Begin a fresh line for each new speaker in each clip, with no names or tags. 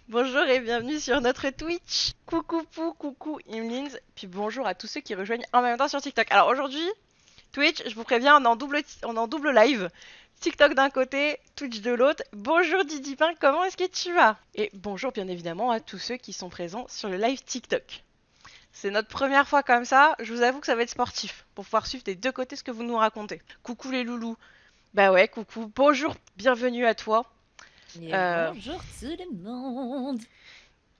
Bonjour et bienvenue sur notre Twitch. Coucou Pou, coucou Imlins, puis bonjour à tous ceux qui rejoignent en même temps sur TikTok. Alors aujourd'hui, Twitch, je vous préviens, on est en double live. TikTok d'un côté, Twitch de l'autre. Bonjour Didi Pin, comment est-ce que tu vas? Et bonjour bien évidemment à tous ceux qui sont présents sur le live TikTok. C'est notre première fois comme ça, je vous avoue que ça va être sportif, pour pouvoir suivre des deux côtés ce que vous nous racontez. Coucou les loulous. Bah ouais, coucou. Bonjour, bienvenue à toi.
Et
Euh,
bonjour tout le monde.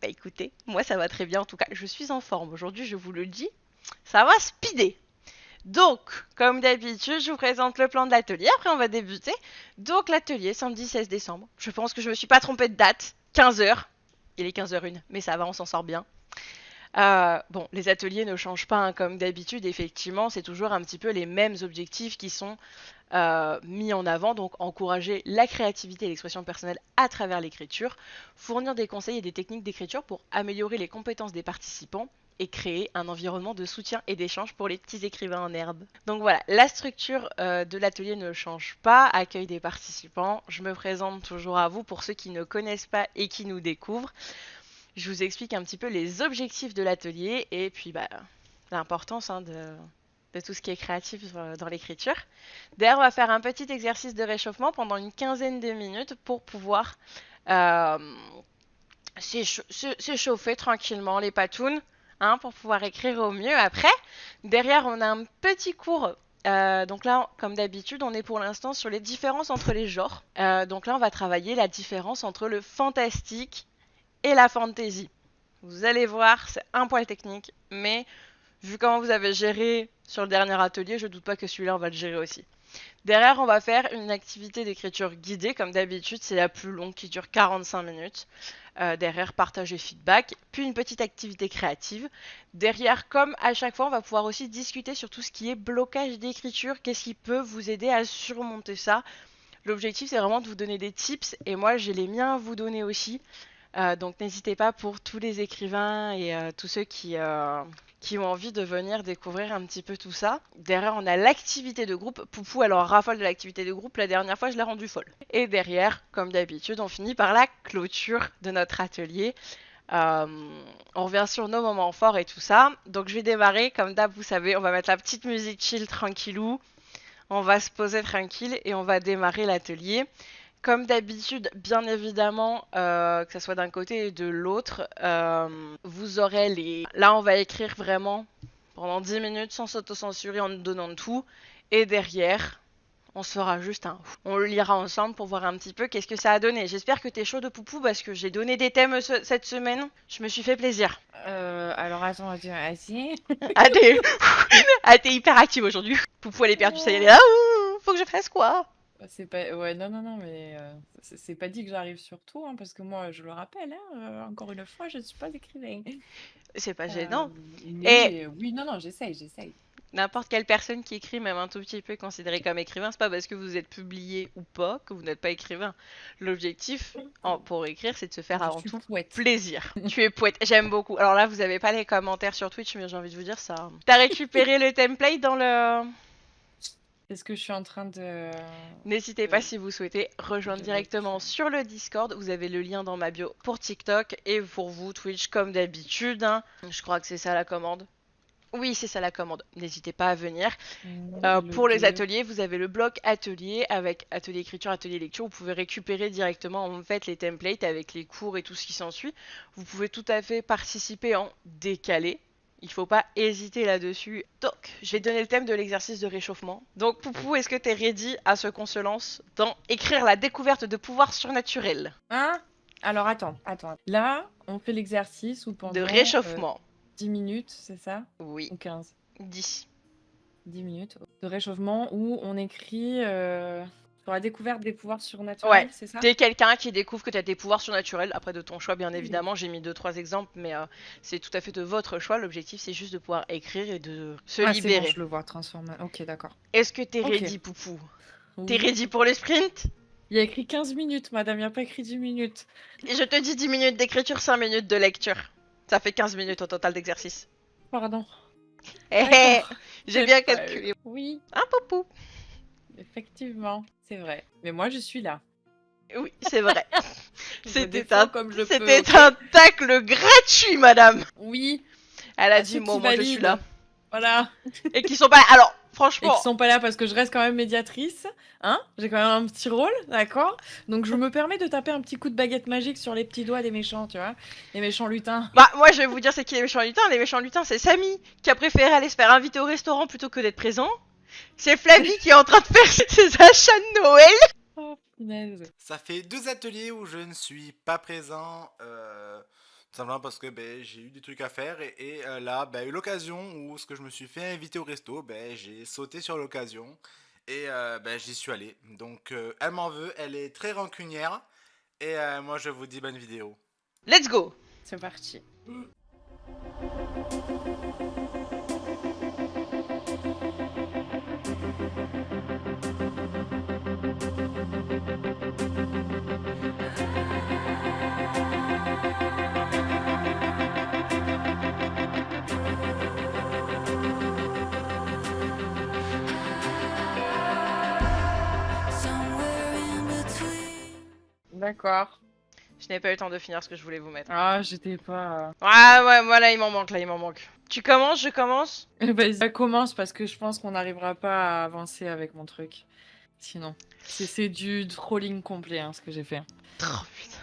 Bah écoutez, moi ça va très bien en tout cas, je suis en forme aujourd'hui, je vous le dis, ça va speeder. Donc, comme d'habitude, je vous présente le plan de l'atelier, après on va débuter. Donc l'atelier, samedi 16 décembre, je pense que je me suis pas trompée de date, 15h. Il est 15h01, mais ça va, on s'en sort bien. Bon, les ateliers ne changent pas hein, comme d'habitude, effectivement, c'est toujours un petit peu les mêmes objectifs qui sont mis en avant, donc encourager la créativité et l'expression personnelle à travers l'écriture, fournir des conseils et des techniques d'écriture pour améliorer les compétences des participants et créer un environnement de soutien et d'échange pour les petits écrivains en herbe. Donc voilà, la structure de l'atelier ne change pas, accueil des participants, je me présente toujours à vous pour ceux qui ne connaissent pas et qui nous découvrent. Je vous explique un petit peu les objectifs de l'atelier et puis l'importance hein, de tout ce qui est créatif dans l'écriture. D'ailleurs, on va faire un petit exercice de réchauffement pendant une quinzaine de minutes pour pouvoir euh, s'échauffer tranquillement les patounes, hein, pour pouvoir écrire au mieux après. Derrière, on a un petit cours. Donc là, comme d'habitude, on est pour l'instant sur les différences entre les genres. Donc là, on va travailler la différence entre le fantastique et la fantasy. Vous allez voir, c'est un poil technique, mais vu comment vous avez géré sur le dernier atelier, je doute pas que celui-là, on va le gérer aussi. Derrière, on va faire une activité d'écriture guidée, comme d'habitude, c'est la plus longue qui dure 45 minutes. Derrière, partage et feedback, puis une petite activité créative. Derrière, comme à chaque fois, on va pouvoir aussi discuter sur tout ce qui est blocage d'écriture, qu'est-ce qui peut vous aider à surmonter ça. L'objectif, c'est vraiment de vous donner des tips, et moi, j'ai les miens à vous donner aussi. Donc n'hésitez pas pour tous les écrivains et tous ceux qui ont envie de venir découvrir un petit peu tout ça. Derrière, on a l'activité de groupe. Poupou, alors raffole de l'activité de groupe. La dernière fois, je l'ai rendue folle. Et derrière, comme d'habitude, on finit par la clôture de notre atelier. Euh, on revient sur nos moments forts et tout ça. Donc je vais démarrer. Comme d'hab, vous savez, on va mettre la petite musique chill tranquillou. On va se poser tranquille et on va démarrer l'atelier. Comme d'habitude, bien évidemment, que ce soit d'un côté et de l'autre, vous aurez les... Là, on va écrire vraiment pendant 10 minutes sans s'autocensurer en nous donnant tout. Et derrière, on se fera juste un... On le lira ensemble pour voir un petit peu qu'est-ce que ça a donné. J'espère que t'es chaud de poupou parce que j'ai donné des thèmes cette semaine. Je me suis fait plaisir.
Alors attends, vas-y.
Ah, t'es hyper active aujourd'hui. Poupou, elle est perdue, ça y est, elle est là. Ouh, faut que je fasse quoi?
C'est pas... Ouais, non, non, non, mais c'est pas dit que j'arrive sur tout, hein, parce que moi, je le rappelle, hein, encore une fois, je ne suis pas écrivain.
C'est pas
Euh,
gênant. Et
mais oui, non, non, j'essaye.
n'importe quelle personne qui écrit, même un tout petit peu considéré comme écrivain, c'est pas parce que vous êtes publié ou pas que vous n'êtes pas écrivain. L'objectif pour écrire, c'est de se faire
Je
avant
suis
tout
poète.
plaisir. Tu es poète, j'aime beaucoup. Alors là, vous avez pas les commentaires sur Twitch, mais j'ai envie de vous dire ça. T'as récupéré le template dans le.
C'est ce que je suis en train
N'hésitez pas
de,
si vous souhaitez rejoindre
de
directement
refaire.
sur le Discord. Vous avez le lien dans ma bio pour TikTok et pour vous Twitch comme d'habitude, hein. Je crois que c'est ça la commande. Oui, c'est ça la commande. N'hésitez pas à venir.
Et le
Pour les
2.
ateliers, vous avez le bloc atelier avec atelier écriture, atelier lecture. Vous pouvez récupérer directement en fait les templates avec les cours et tout ce qui s'ensuit. Vous pouvez tout à fait participer en décalé. Il ne faut pas hésiter là-dessus. Donc, je vais donner le thème de l'exercice de réchauffement. Donc, Poupou, est-ce que tu es ready à ce qu'on se lance dans écrire la découverte de pouvoirs surnaturels?
Hein? Alors attends. Là, on fait l'exercice où
De
pendant
réchauffement.
10 minutes, c'est ça?
Oui,
Ou 15?
10.
10 minutes de réchauffement où on écrit sur la découverte des pouvoirs
Ouais,
surnaturels, c'est ça?
t'es quelqu'un qui découvre que t'as des pouvoirs surnaturels, après de ton choix bien
Oui.
évidemment, j'ai mis deux trois exemples, mais c'est tout à fait de votre choix, l'objectif c'est juste de pouvoir écrire et de se
Ah, c'est bon,
libérer.
je le vois transformer. Ok, d'accord.
Est-ce que t'es
Ok.
ready, Poupou? T'es
Oui.
ready pour le sprint?
Il y a écrit 15 minutes, madame, il n'y a pas écrit 10 minutes.
Et je te dis 10 minutes d'écriture, 5 minutes de lecture. Ça fait 15 minutes au total d'exercice.
Pardon.
Hé hé,
D'accord.
j'ai
C'est
bien
pas...
calculé.
Oui,
Hein, Poupou?
effectivement, c'est vrai. Mais moi, je suis là.
Oui, c'est vrai.
Je
C'était
défends comme je peux,
c'était
ok?
un tacle gratuit, madame.
Oui,
Elle a
à
dit,
ceux
moi,
qui
moi, je suis là.
valident. Voilà.
Et qui sont pas là. Alors,
Et qui
franchement,
sont pas là parce que je reste quand même médiatrice, hein? J'ai quand même un petit rôle, d'accord? Donc je me permets de taper un petit coup de baguette magique sur les petits doigts des méchants, tu vois? Les méchants lutins.
bah, moi, je vais vous dire c'est qui les méchants lutins. Les méchants lutins, c'est Samy, qui a préféré aller se faire inviter au restaurant plutôt que d'être présent. C'est Flavie qui est en train de faire ses achats de Noël.
Oh, punaise.
Ça fait 2 ateliers où je ne suis pas présent, tout simplement parce que ben, j'ai eu des trucs à faire et là, ben, eu l'occasion où ce que je me suis fait inviter au resto, ben, j'ai sauté sur l'occasion et ben, j'y suis allé. Donc elle m'en veut, elle est très rancunière et moi je vous dis bonne vidéo.
Let's go.
C'est parti. D'accord.
Je n'ai pas eu le temps de finir ce que je voulais vous mettre.
Ah, j'étais pas.
Ah ouais, voilà, il m'en manque là, il m'en manque. Tu commences, je commence.
Vas-y, ça commence parce que je pense qu'on n'arrivera pas à avancer avec mon truc. Sinon, c'est du trolling complet, hein, ce que j'ai fait.
Oh putain.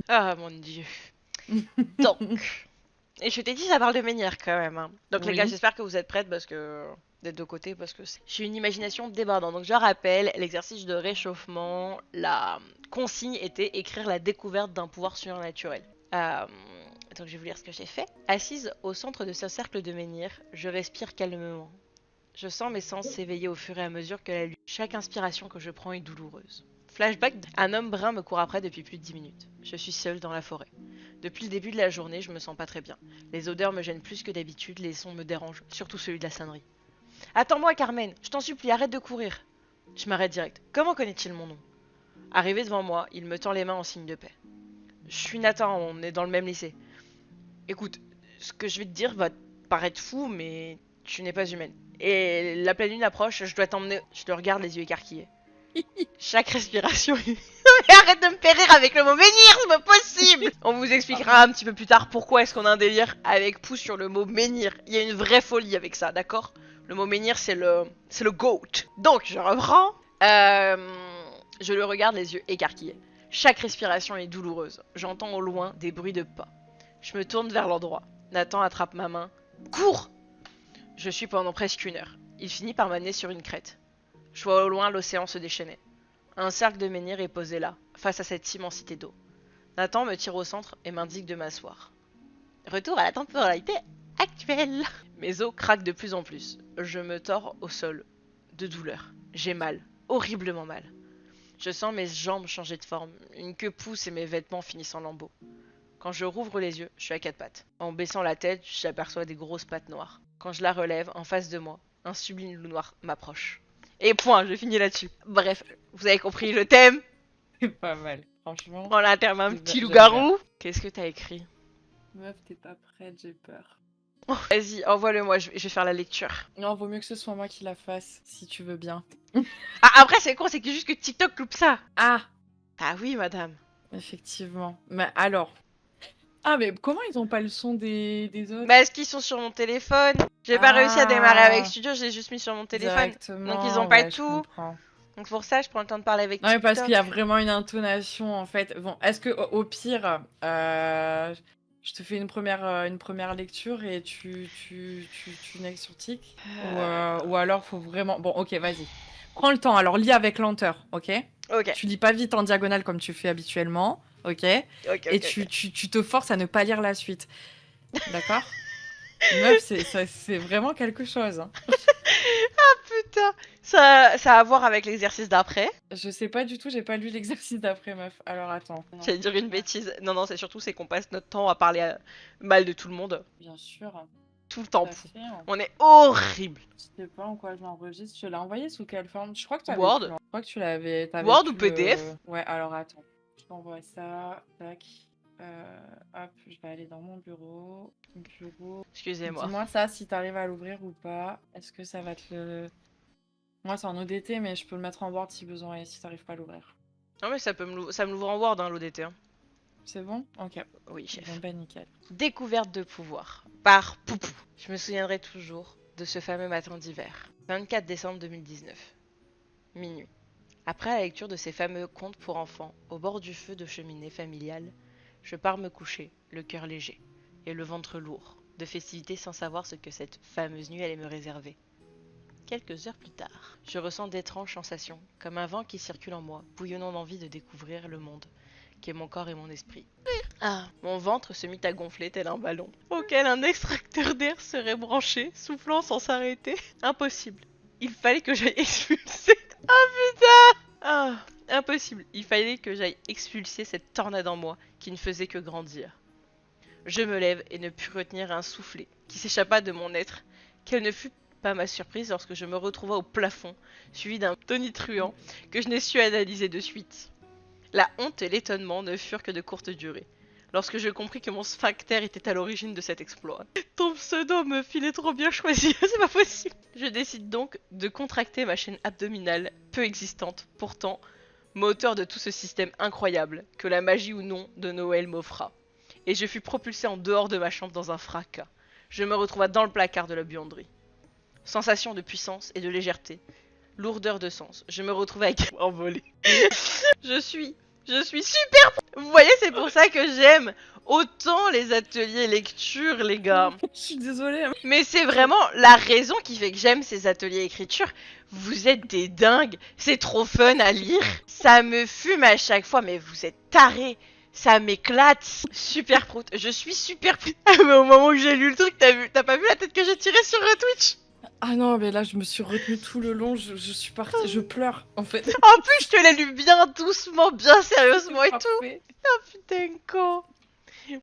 Ah mon dieu. Donc. Et je t'ai dit, ça parle de menhir quand même. Hein. Donc les gars,
Oui.
j'espère que vous êtes prêtes parce que d'être de côté parce que j'ai une imagination débordante. Donc je rappelle, l'exercice de réchauffement, la consigne était écrire la découverte d'un pouvoir surnaturel. Donc je vais vous lire ce que j'ai fait. Assise au centre de ce cercle de menhir, je respire calmement. Je sens mes sens s'éveiller au fur et à mesure que la lutte. Chaque inspiration que je prends est douloureuse. Flashback, un homme brun me court après depuis plus de 10 minutes. Je suis seule dans la forêt. Depuis le début de la journée, je me sens pas très bien. Les odeurs me gênent plus que d'habitude, les sons me dérangent, surtout celui de la sonnerie. Attends-moi, Carmen, je t'en supplie, arrête de courir. Je m'arrête direct. Comment connaît-il mon nom? Arrivé devant moi, il me tend les mains en signe de paix. Je suis Nathan, on est dans le même lycée. Écoute, ce que je vais te dire va te paraître fou, mais tu n'es pas humaine. Et la pleine lune approche, je dois t'emmener. Je te regarde les yeux écarquillés. Chaque respiration. Mais arrête de me faire rire avec le mot menhir, c'est pas possible. On vous expliquera un petit peu plus tard pourquoi est-ce qu'on a un délire avec pouce sur le mot menhir. Il y a une vraie folie avec ça, d'accord? Le mot menhir, c'est le goat. Donc, je reprends. Je le regarde les yeux écarquillés. Chaque respiration est douloureuse. J'entends au loin des bruits de pas. Je me tourne vers l'endroit. Nathan attrape ma main. Cours! Je suis pendant presque 1 heure. Il finit par m'amener sur une crête. Je vois au loin l'océan se déchaîner. Un cercle de menhir est posé là, face à cette immensité d'eau. Nathan me tire au centre et m'indique de m'asseoir. Retour à la temporalité actuelle. Mes os craquent de plus en plus. Je me tords au sol, de douleur. J'ai mal, horriblement mal. Je sens mes jambes changer de forme, une queue pousse et mes vêtements finissent en lambeaux. Quand je rouvre les yeux, je suis à 4 pattes. En baissant la tête, j'aperçois des grosses pattes noires. Quand je la relève, en face de moi, un sublime loup noir m'approche. Et point, je finis là-dessus. Bref, vous avez compris le thème.
C'est pas mal, franchement.
On a terme un petit
J'aime
loup-garou. Qu'est-ce que t'as écrit?
Meuf, t'es pas prête, j'ai peur.
Oh, vas-y, envoie-le-moi, je vais faire la lecture.
Non, vaut mieux que ce soit moi qui la fasse, si tu veux bien.
Ah, après, c'est con, c'est que juste que TikTok loupe ça.
Ah,
Ah oui, madame.
effectivement. Mais alors. Ah, mais comment ils ont pas le son des autres?
Bah, est-ce qu'ils sont sur mon téléphone? J'ai pas réussi à démarrer avec
Ah,
Studio, j'ai juste mis sur mon téléphone.
directement.
Donc ils ont pas
ouais, je
tout.
comprends.
Donc pour ça, je prends le temps de parler avec
Non, mais
TikTok.
parce qu'il y a vraiment une intonation, en fait. Bon, est-ce que au pire, je te fais une première lecture et tu next sur Tic ou alors faut vraiment. Bon, ok, vas-y. Prends le temps. Alors, lis avec lenteur, ok?
Ok,
Tu lis pas vite en diagonale comme tu fais habituellement, ok?
ok,
Et
ok.
tu te forces à ne pas lire la suite. D'accord? Meuf, c'est vraiment quelque chose, hein.
Putain, ça a à voir avec l'exercice d'après.
Je sais pas du tout, j'ai pas lu l'exercice d'après, meuf. Alors attends.
J'allais dire une bêtise. Non, non, c'est surtout c'est qu'on passe notre temps à parler mal de tout le monde.
Bien sûr.
Tout le temps.
Tout à fait, hein.
On est horrible.
Je sais pas en quoi je l'enregistre. Je l'ai envoyé sous quelle forme? Je crois que tu avais
Word.
pu, hein. Je crois que tu l'avais.
Word ou PDF?
Ouais, alors attends. Je t'envoie ça. Tac. Hop, je vais aller dans mon bureau.
Excusez-moi.
Dis-moi ça si t'arrives à l'ouvrir ou pas. Est-ce que ça va te le. Moi, c'est en ODT, mais je peux le mettre en Word si besoin et si t'arrives pas à l'ouvrir.
Non mais ça me l'ouvre en Word, hein, l'ODT. Hein.
C'est bon? Ok.
Oui, chef.
Bon, bah nickel.
Découverte de pouvoir. Par Poupou. Je me souviendrai toujours de ce fameux matin d'hiver. 24 décembre 2019. Minuit. Après la lecture de ces fameux contes pour enfants, au bord du feu de cheminée familiale, je pars me coucher, le cœur léger, et le ventre lourd, de festivité sans savoir ce que cette fameuse nuit allait me réserver. Quelques heures plus tard, je ressens d'étranges sensations, comme un vent qui circule en moi, bouillonnant d'envie de découvrir le monde, qui est mon corps et mon esprit. Ah, mon ventre se mit à gonfler tel un ballon, auquel un extracteur d'air serait branché, soufflant sans s'arrêter. Impossible. Il fallait que j'aille expulser. Oh putain! Ah, impossible. Il fallait que j'aille expulser cette tornade en moi qui ne faisait que grandir. Je me lève et ne pus retenir un soufflet qui s'échappa de mon être. Quelle ne fut pas ma surprise lorsque je me retrouva au plafond, suivi d'un tonitruant que je n'ai su analyser de suite. La honte et l'étonnement ne furent que de courte durée, lorsque je compris que mon sphincter était à l'origine de cet exploit. Ton pseudo me filait trop bien choisi, c'est pas possible. Je décide donc de contracter ma chaîne abdominale, peu existante, pourtant, moteur de tout ce système incroyable, que la magie ou non de Noël m'offra. Et je fus propulsé en dehors de ma chambre dans un fracas. Je me retrouva dans le placard de la buanderie. Sensation de puissance et de légèreté. Lourdeur de sens. Je me retrouvais avec envolé. Je suis super. Vous voyez, c'est pour ça que j'aime autant les ateliers lecture, les gars.
Je suis désolée.
Mais c'est vraiment la raison qui fait que j'aime ces ateliers écriture. Vous êtes des dingues. C'est trop fun à lire. Ça me fume à chaque fois, mais vous êtes tarés. Ça m'éclate. Super prout. Je suis super prout. Mais au moment où j'ai lu le truc, t'as pas vu la tête que j'ai tirée sur Twitch?
Ah non, mais là, je me suis retenue tout le long. Je suis partie. Je pleure, en fait.
En plus, je te l'ai lu bien doucement, bien sérieusement et tout.
Parfait.
Putain, con.